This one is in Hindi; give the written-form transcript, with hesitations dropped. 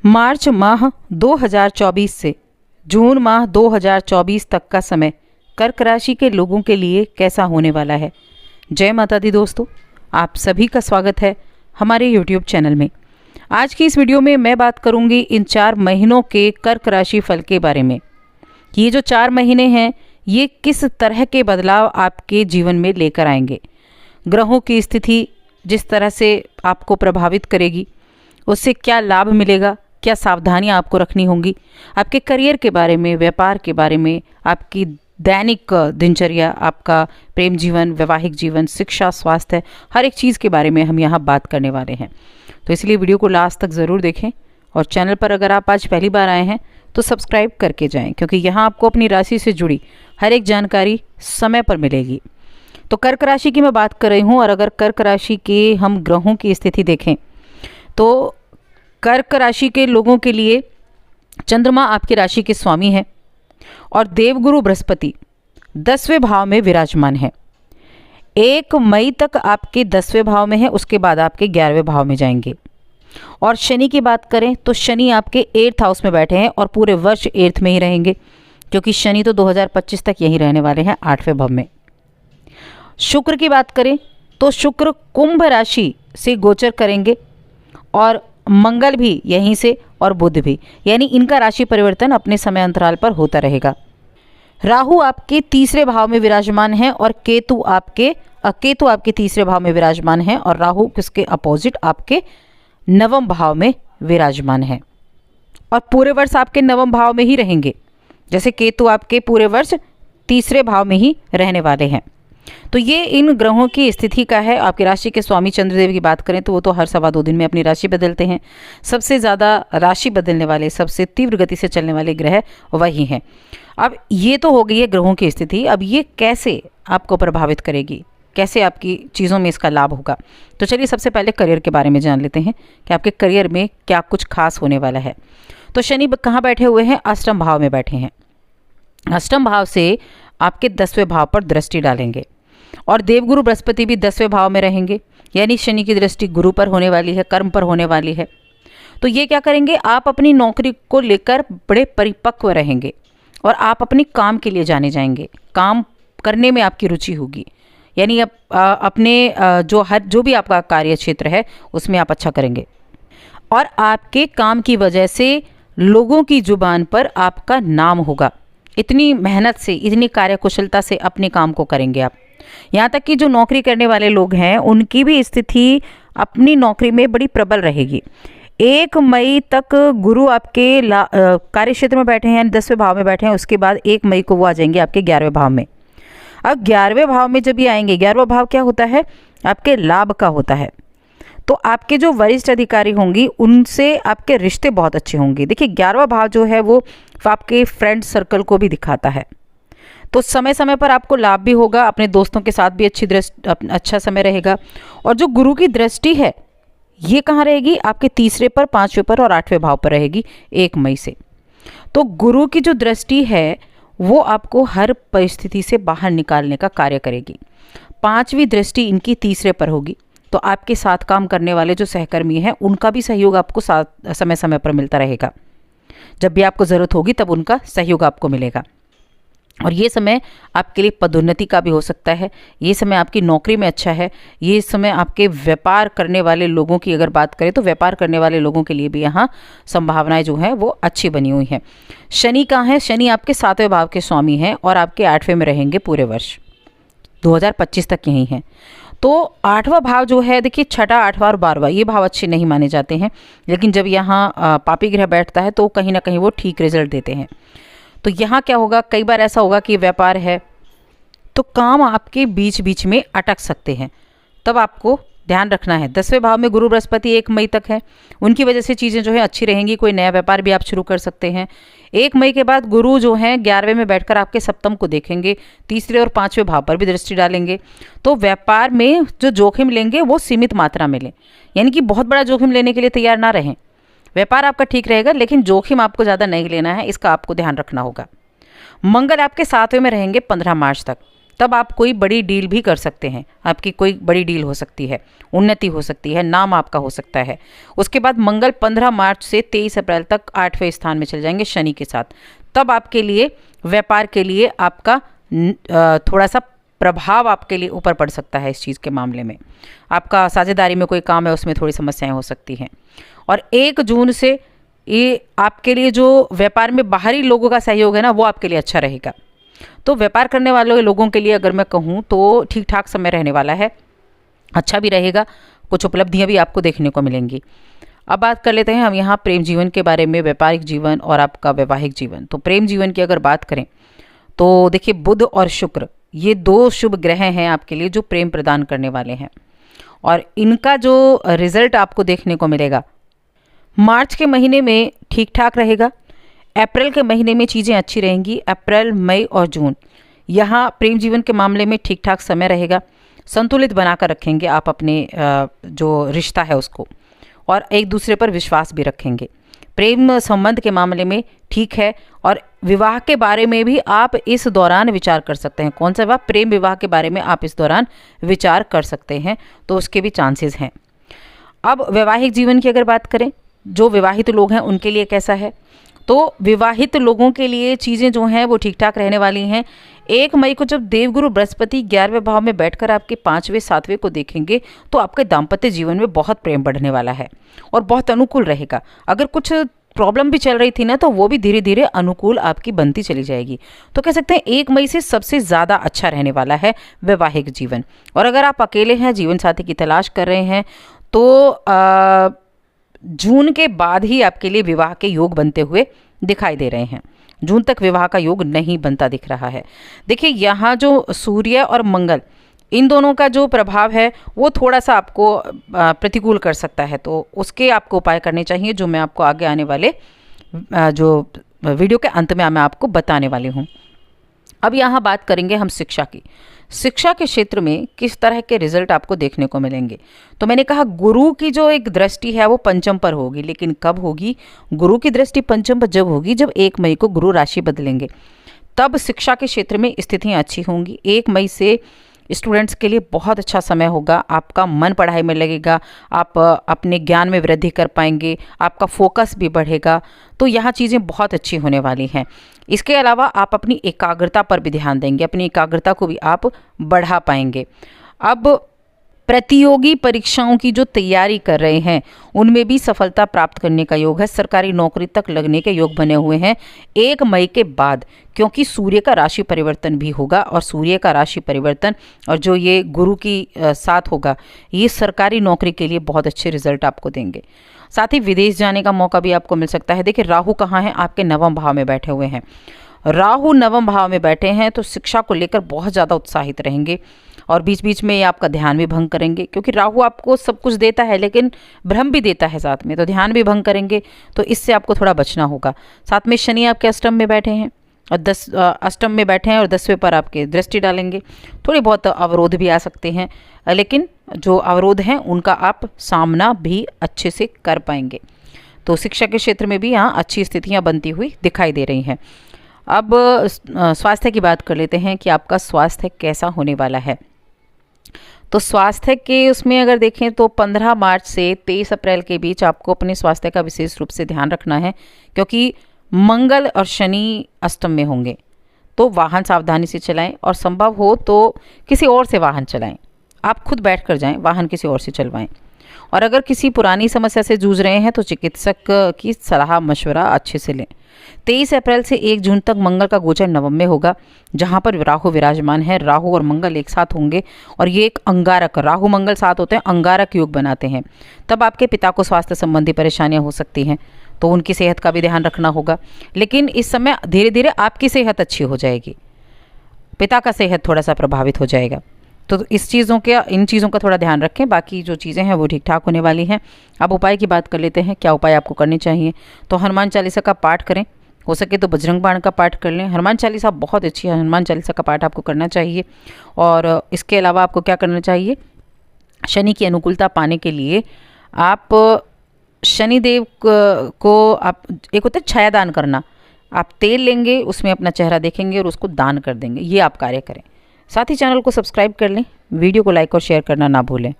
मार्च माह 2024 से जून माह 2024 तक का समय कर्क राशि के लोगों के लिए कैसा होने वाला है। जय माता दी दोस्तों, आप सभी का स्वागत है हमारे YouTube चैनल में। आज की इस वीडियो में मैं बात करूंगी इन 4 महीनों के कर्क राशि फल के बारे में। ये जो 4 महीने हैं ये किस तरह के बदलाव आपके जीवन में लेकर आएंगे। ग्रहों की स्थिति जिस तरह से आपको प्रभावित करेगी, उससे क्या लाभ मिलेगा, क्या सावधानियां आपको रखनी होंगी, आपके करियर के बारे में, व्यापार के बारे में, आपकी दैनिक दिनचर्या, आपका प्रेम जीवन, वैवाहिक जीवन, शिक्षा, स्वास्थ्य, हर एक चीज़ के बारे में हम यहाँ बात करने वाले हैं। तो इसलिए वीडियो को लास्ट तक ज़रूर देखें और चैनल पर अगर आप आज पहली बार आए हैं तो सब्सक्राइब करके जाएं, क्योंकि यहाँ आपको अपनी राशि से जुड़ी हर एक जानकारी समय पर मिलेगी। तो कर्क राशि की मैं बात कर रही हूँ, और अगर कर्क राशि के हम ग्रहों की स्थिति देखें तो कर्क राशि के लोगों के लिए चंद्रमा आपकी राशि के स्वामी है और देवगुरु बृहस्पति 10वें भाव में विराजमान है। 1 मई तक आपके 10वें भाव में है, उसके बाद आपके 11वें भाव में जाएंगे। और शनि की बात करें तो शनि आपके 8th हाउस में बैठे हैं और पूरे वर्ष 8th में ही रहेंगे, क्योंकि शनि तो 2025 तक यहीं रहने वाले हैं 8वें भाव में। शुक्र की बात करें तो शुक्र कुंभ राशि से गोचर करेंगे और मंगल भी यहीं से और बुध भी, यानी इनका राशि परिवर्तन अपने समय अंतराल पर होता रहेगा। राहु आपके 3रे भाव में विराजमान है और केतु आपके 3रे भाव में विराजमान है, और राहु किसके अपोजिट आपके 9वें भाव में विराजमान है और पूरे वर्ष आपके 9वें भाव में ही रहेंगे, जैसे केतु आपके पूरे वर्ष 3रे भाव में ही रहने वाले हैं। तो ये इन ग्रहों की स्थिति का है। आपकी राशि के स्वामी चंद्रदेव की बात करें तो वो तो हर 2.25 दिन में अपनी राशि बदलते हैं। सबसे ज़्यादा राशि बदलने वाले, सबसे तीव्र गति से चलने वाले ग्रह वही हैं। अब ये तो हो गई है ग्रहों की स्थिति। अब ये कैसे आपको प्रभावित करेगी, कैसे आपकी चीज़ों में इसका लाभ होगा। तो चलिए सबसे पहले करियर के बारे में जान लेते हैं कि आपके करियर में क्या कुछ खास होने वाला है। तो शनि कहाँ बैठे हुए हैं? अष्टम भाव में बैठे हैं। अष्टम भाव से आपके 10वें भाव पर दृष्टि डालेंगे और देवगुरु बृहस्पति भी 10वें भाव में रहेंगे, यानी शनि की दृष्टि गुरु पर होने वाली है, कर्म पर होने वाली है। तो ये क्या करेंगे, आप अपनी नौकरी को लेकर बड़े परिपक्व रहेंगे और आप अपने काम के लिए जाने जाएंगे। काम करने में आपकी रुचि होगी, यानी आप अपने जो भी आपका कार्य क्षेत्र है उसमें आप अच्छा करेंगे और आपके काम की वजह से लोगों की जुबान पर आपका नाम होगा। इतनी मेहनत से, इतनी कार्यकुशलता से अपने काम को करेंगे आप। यहाँ तक कि जो नौकरी करने वाले लोग हैं उनकी भी स्थिति अपनी नौकरी में बड़ी प्रबल रहेगी। 1 मई तक गुरु आपके कार्य क्षेत्र में बैठे हैं, 10वें भाव में बैठे हैं। उसके बाद 1 मई को वो आ जाएंगे आपके 11वें भाव में। अब 11वें भाव में जब ये आएंगे, 11वां भाव क्या होता है? आपके लाभ का होता है। तो आपके जो वरिष्ठ अधिकारी होंगी उनसे आपके रिश्ते बहुत अच्छे होंगे। देखिए 11वां भाव जो है वो आपके फ्रेंड सर्कल को भी दिखाता है, तो समय समय पर आपको लाभ भी होगा, अपने दोस्तों के साथ भी अच्छा समय रहेगा। और जो गुरु की दृष्टि है ये कहाँ रहेगी? आपके 3रे पर, 5वें पर और 8वें भाव पर रहेगी 1 मई से। तो गुरु की जो दृष्टि है वो आपको हर परिस्थिति से बाहर निकालने का कार्य करेगी। 5वीं दृष्टि इनकी 3रे पर होगी, तो आपके साथ काम करने वाले जो सहकर्मी हैं उनका भी सहयोग आपको समय समय पर मिलता रहेगा। जब भी आपको ज़रूरत होगी तब उनका सहयोग आपको मिलेगा। और ये समय आपके लिए पदोन्नति का भी हो सकता है, ये समय आपकी नौकरी में अच्छा है, ये समय आपके व्यापार करने वाले लोगों की अगर बात करें तो व्यापार करने वाले लोगों के लिए भी यहाँ संभावनाएं जो हैं वो अच्छी बनी हुई हैं। शनि कहाँ है? शनि आपके 7वें भाव के स्वामी हैं और आपके 8वें में रहेंगे पूरे वर्ष 2025 तक यहीं हैं। तो 8वां भाव जो है, देखिए 6ठा, 8वां और 12वां ये भाव अच्छे नहीं माने जाते हैं, लेकिन जब यहाँ पापी ग्रह बैठता है तो कहीं ना कहीं वो ठीक रिजल्ट देते हैं। तो यहाँ क्या होगा, कई बार ऐसा होगा कि व्यापार है तो काम आपके बीच बीच में अटक सकते हैं, तब आपको ध्यान रखना है। 10वें भाव में गुरु बृहस्पति 1 मई तक है, उनकी वजह से चीज़ें जो है अच्छी रहेंगी। कोई नया व्यापार भी आप शुरू कर सकते हैं। 1 मई के बाद गुरु जो हैं 11वें में बैठकर आपके सप्तम को देखेंगे, 3रे और 5वें भाव पर भी दृष्टि डालेंगे। तो व्यापार में जो जोखिम लेंगे वो सीमित मात्रा में लें, यानी कि बहुत बड़ा जोखिम लेने के लिए तैयार ना रहें। व्यापार आपका ठीक रहेगा लेकिन जोखिम आपको ज़्यादा नहीं लेना है, इसका आपको ध्यान रखना होगा। मंगल आपके 7वें में रहेंगे 15 मार्च तक, तब आप कोई बड़ी डील भी कर सकते हैं, आपकी कोई बड़ी डील हो सकती है, उन्नति हो सकती है, नाम आपका हो सकता है। उसके बाद मंगल 15 मार्च से 23 अप्रैल तक 8वें स्थान में चल जाएंगे शनि के साथ। तब आपके लिए व्यापार के लिए आपका थोड़ा सा प्रभाव आपके लिए ऊपर पड़ सकता है। इस चीज़ के मामले में आपका साझेदारी में कोई काम है उसमें थोड़ी समस्याएं हो सकती हैं। और 1 जून से ये आपके लिए जो व्यापार में बाहरी लोगों का सहयोग है ना, वो आपके लिए अच्छा रहेगा। तो व्यापार करने वाले लोगों के लिए अगर मैं कहूँ तो ठीक ठाक समय रहने वाला है, अच्छा भी रहेगा, कुछ उपलब्धियाँ भी आपको देखने को मिलेंगी। अब बात कर लेते हैं हम यहाँ प्रेम जीवन के बारे में, व्यापारिक जीवन और आपका वैवाहिक जीवन। तो प्रेम जीवन की अगर बात करें तो देखिए, बुध और शुक्र ये 2 शुभ ग्रह हैं आपके लिए जो प्रेम प्रदान करने वाले हैं, और इनका जो रिजल्ट आपको देखने को मिलेगा मार्च के महीने में ठीक ठाक रहेगा। अप्रैल के महीने में चीज़ें अच्छी रहेंगी। अप्रैल, मई और जून यहाँ प्रेम जीवन के मामले में ठीक ठाक समय रहेगा। संतुलित बनाकर रखेंगे आप अपने जो रिश्ता है उसको, और एक दूसरे पर विश्वास भी रखेंगे। प्रेम संबंध के मामले में ठीक है, और विवाह के बारे में भी आप इस दौरान विचार कर सकते हैं। कौन सा विवाह? प्रेम विवाह के बारे में आप इस दौरान विचार कर सकते हैं, तो उसके भी चांसेस हैं। अब वैवाहिक जीवन की अगर बात करें, जो विवाहित लोग हैं उनके लिए कैसा है? तो विवाहित लोगों के लिए चीज़ें जो हैं वो ठीक ठाक रहने वाली हैं। 1 मई को जब देवगुरु बृहस्पति 11वें भाव में बैठकर आपके 5वें 7वें को देखेंगे तो आपके दाम्पत्य जीवन में बहुत प्रेम बढ़ने वाला है और बहुत अनुकूल रहेगा। अगर कुछ प्रॉब्लम भी चल रही थी ना, तो वो भी धीरे धीरे अनुकूल आपकी बनती चली जाएगी। तो कह सकते हैं 1 मई से सबसे ज़्यादा अच्छा रहने वाला है वैवाहिक जीवन। और अगर आप अकेले हैं, जीवन साथी की तलाश कर रहे हैं, तो जून के बाद ही आपके लिए विवाह के योग बनते हुए दिखाई दे रहे हैं। जून तक विवाह का योग नहीं बनता दिख रहा है। देखिए, यहाँ जो सूर्य और मंगल, इन दोनों का जो प्रभाव है वो थोड़ा सा आपको प्रतिकूल कर सकता है, तो उसके आपको उपाय करने चाहिए, जो मैं आपको आगे आने वाले जो वीडियो के अंत में मैं आपको बताने वाली हूँ। अब यहाँ बात करेंगे हम शिक्षा की। शिक्षा के क्षेत्र में किस तरह के रिजल्ट आपको देखने को मिलेंगे? तो मैंने कहा गुरु की जो एक दृष्टि है वो पंचम पर होगी, लेकिन कब होगी? गुरु की दृष्टि पंचम पर जब होगी जब 1 मई को गुरु राशि बदलेंगे, तब शिक्षा के क्षेत्र में स्थितियाँ अच्छी होंगी। 1 मई से स्टूडेंट्स के लिए बहुत अच्छा समय होगा। आपका मन पढ़ाई में लगेगा, आप अपने ज्ञान में वृद्धि कर पाएंगे, आपका फोकस भी बढ़ेगा। तो यहाँ चीज़ें बहुत अच्छी होने वाली हैं। इसके अलावा आप अपनी एकाग्रता पर भी ध्यान देंगे, अपनी एकाग्रता को भी आप बढ़ा पाएंगे। अब प्रतियोगी परीक्षाओं की जो तैयारी कर रहे हैं उनमें भी सफलता प्राप्त करने का योग है। सरकारी नौकरी तक लगने के योग बने हुए हैं 1 मई के बाद, क्योंकि सूर्य का राशि परिवर्तन भी होगा, और सूर्य का राशि परिवर्तन और जो ये गुरु की साथ होगा, ये सरकारी नौकरी के लिए बहुत अच्छे रिजल्ट आपको देंगे। साथ ही विदेश जाने का मौका भी आपको मिल सकता है। देखिए, राहु कहाँ है? आपके 9वें भाव में बैठे हुए हैं। राहु 9वें भाव में बैठे हैं तो शिक्षा को लेकर बहुत ज़्यादा उत्साहित रहेंगे, और बीच बीच में ये आपका ध्यान भी भंग करेंगे, क्योंकि राहु आपको सब कुछ देता है लेकिन भ्रम भी देता है साथ में, तो ध्यान भी भंग करेंगे, तो इससे आपको थोड़ा बचना होगा। साथ में शनि आपके अष्टम में बैठे हैं और अष्टम में बैठे हैं और 10वें पर आपके दृष्टि डालेंगे। थोड़ी बहुत अवरोध भी आ सकते हैं, लेकिन जो अवरोध हैं उनका आप सामना भी अच्छे से कर पाएंगे। तो शिक्षा के क्षेत्र में भी यहाँ अच्छी स्थितियाँ बनती हुई दिखाई दे रही हैं। अब स्वास्थ्य की बात कर लेते हैं कि आपका स्वास्थ्य कैसा होने वाला है। तो स्वास्थ्य के उसमें अगर देखें तो 15 मार्च से 23 अप्रैल के बीच आपको अपने स्वास्थ्य का विशेष रूप से ध्यान रखना है, क्योंकि मंगल और शनि अष्टम में होंगे। तो वाहन सावधानी से चलाएं, और संभव हो तो किसी और से वाहन चलाएं। आप खुद बैठ कर जाएं, वाहन किसी और से चलवाएं। और अगर किसी पुरानी समस्या से जूझ रहे हैं तो चिकित्सक की सलाह मशवरा अच्छे से लें। 23 अप्रैल से 1 जून तक मंगल का गोचर नवम में होगा, जहां पर राहु विराजमान है। राहु और मंगल एक साथ होंगे, और ये एक अंगारक, राहु मंगल साथ होते हैं, अंगारक योग बनाते हैं। तब आपके पिता को स्वास्थ्य संबंधी परेशानियां हो सकती हैं, तो उनकी सेहत का भी ध्यान रखना होगा। लेकिन इस समय धीरे धीरे आपकी सेहत अच्छी हो जाएगी, पिता का सेहत थोड़ा सा प्रभावित हो जाएगा। तो इन चीज़ों का थोड़ा ध्यान रखें। बाकी जो चीज़ें हैं वो ठीक ठाक होने वाली हैं। अब उपाय की बात कर लेते हैं, क्या उपाय आपको करने चाहिए। तो हनुमान चालीसा का पाठ करें, हो सके तो बजरंग बाण का पाठ कर लें। हनुमान चालीसा बहुत अच्छी है, हनुमान चालीसा का पाठ आपको करना चाहिए। और इसके अलावा आपको क्या करना चाहिए, शनि की अनुकूलता पाने के लिए आप शनिदेव को आप एक होता है छाया दान करना, आप तेल लेंगे, उसमें अपना चेहरा देखेंगे और उसको दान कर देंगे, ये आप कार्य करें। साथ ही चैनल को सब्सक्राइब कर लें, वीडियो को लाइक और शेयर करना ना भूलें।